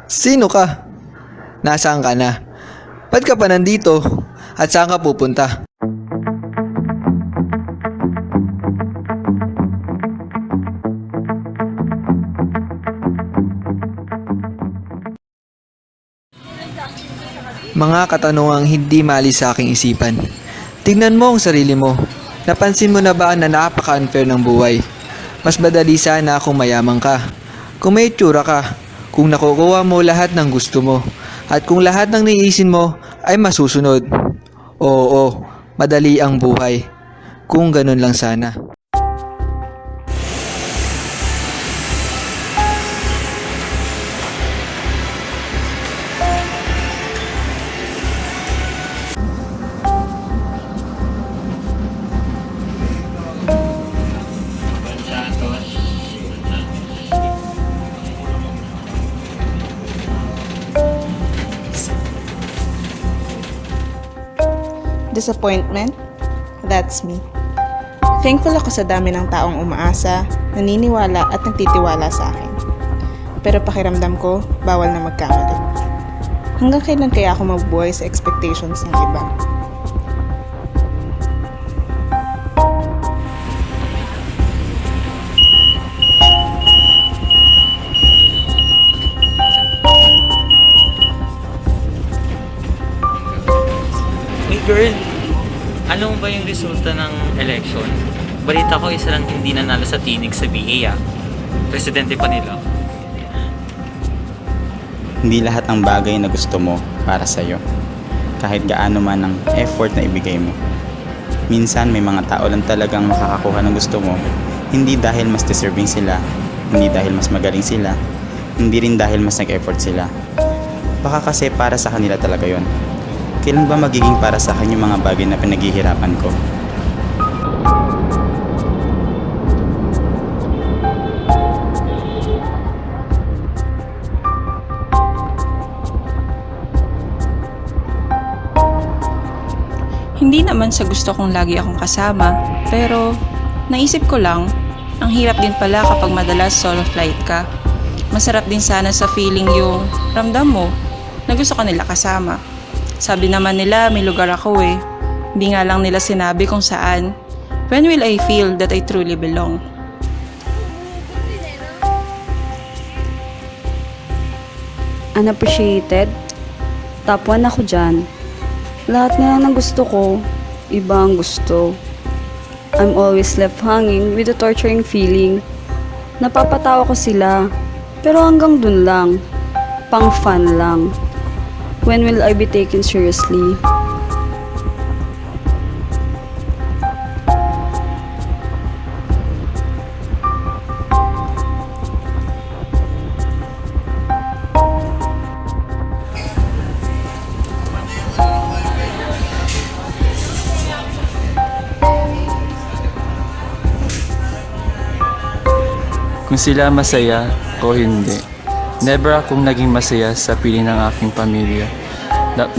Sino ka? Nasaan ka na? Ba't ka pa nandito? At saan ka pupunta? Mga katanungang hindi maalis sa aking isipan. Tingnan mo ang sarili mo. Napansin mo na ba na napaka-unfair ng buhay? Mas madali sana kung mayaman ka. Kung may itsura ka. Kung nakukuha mo lahat ng gusto mo. At kung lahat ng naiisin mo ay masusunod. Oo, madali ang buhay. Kung ganun lang sana. Disappointment? That's me. Thankful ako sa dami ng taong umaasa, naniniwala at nagtitiwala sa akin. Pero pakiramdam ko, bawal na magkamali. Hanggang kailan kaya ako mabubuhay sa expectations ng iba? Hey girl, ano ba yung resulta ng election? Balita ko isa lang hindi nanalo sa tinig sa BA Presidente pa nila. Hindi lahat ng bagay na gusto mo para sa'yo. Kahit gaano man ang effort na ibigay mo. Minsan may mga tao lang talagang makakakuha ng gusto mo. Hindi dahil mas deserving sila. Hindi dahil mas magaling sila. Hindi rin dahil mas nag-effort sila. Baka kasi para sa kanila talaga yon. Kailan ba magiging para sa akin yung mga bagay na pinaghihirapan ko? Hindi naman sa gusto kong lagi akong kasama, pero naisip ko lang, ang hirap din pala kapag madalas solo flight ka. Masarap din sana sa feeling yung ramdam mo na gusto ka nila kasama. Sabi naman nila may lugar ako eh. Hindi nga lang nila sinabi kung saan. When will I feel that I truly belong? Unappreciated? Top 1 ako dyan. Lahat nga ng gusto ko, iba ang gusto. I'm always left hanging with a torturing feeling. Napapatawa ko sila, pero hanggang dun lang. Pang fun lang. When will I be taken seriously? Kung sila masaya o hindi. Never akong naging masaya sa piling ng aking pamilya.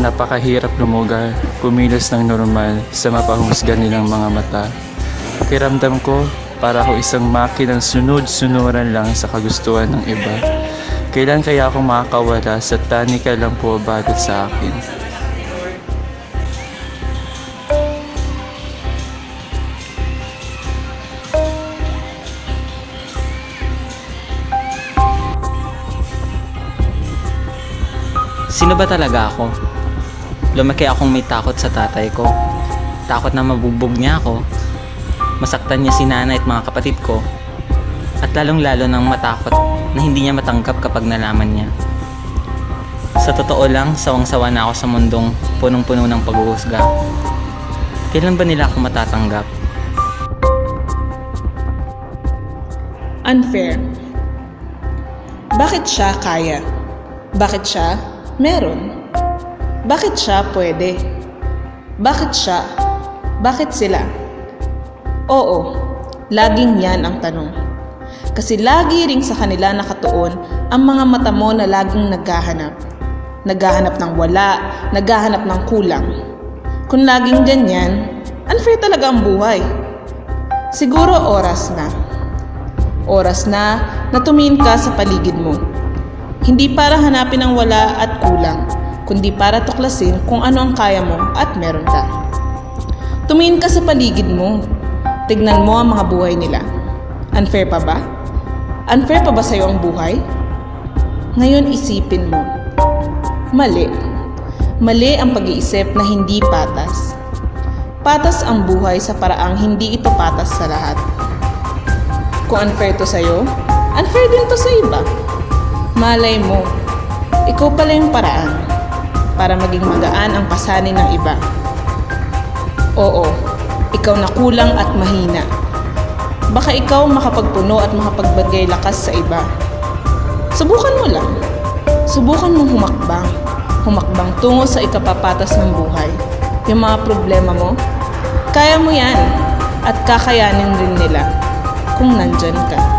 Napakahirap lumugar, kumilos ng normal sa mapahusgan nilang mga mata. Pakiramdam ko para ako isang makinang sunod-sunuran lang sa kagustuhan ng iba. Kailan kaya ako makakawala sa tanika lang po bagot sa akin? Sino ba talaga ako? Lumaki akong may takot sa tatay ko. Takot na mabugbog niya ako. Masaktan niya si nanay at mga kapatid ko. At lalong-lalo nang matakot na hindi niya matanggap kapag nalaman niya. Sa totoo lang, sawang-sawa na ako sa mundong punong-puno ng paghuhusga. Kailan ba nila ako matatanggap? Unfair. Bakit siya kaya? Bakit siya meron? Bakit siya pwede? Bakit siya? Bakit sila? Oo, laging yan ang tanong. Kasi lagi ring sa kanila nakatuon ang mga mata mo na laging naghahanap. Naghahanap ng wala, naghahanap ng kulang. Kung laging ganyan, unfair talaga ang buhay. Siguro oras na. Oras na tumingin ka sa paligid mo. Hindi para hanapin ang wala at kulang, kundi para tuklasin kung ano ang kaya mo at meron ka. Tumingin ka sa paligid mo. Tignan mo ang mga buhay nila. Unfair pa ba? Unfair pa ba sa'yo ang buhay? Ngayon isipin mo. Mali. Mali ang pag-iisip na hindi patas. Patas ang buhay sa paraang hindi ito patas sa lahat. Kung unfair to sa'yo, unfair din to sa iba. Malay mo, ikaw pala yung paraan para maging magaan ang pasanin ng iba. Oo, ikaw na kulang at mahina. Baka ikaw makapagpuno at makapagbigay lakas sa iba. Subukan mo lang. Subukan mong humakbang. Humakbang tungo sa ikapapatas ng buhay. Yung mga problema mo, kaya mo yan at kakayanin rin nila kung nandyan ka.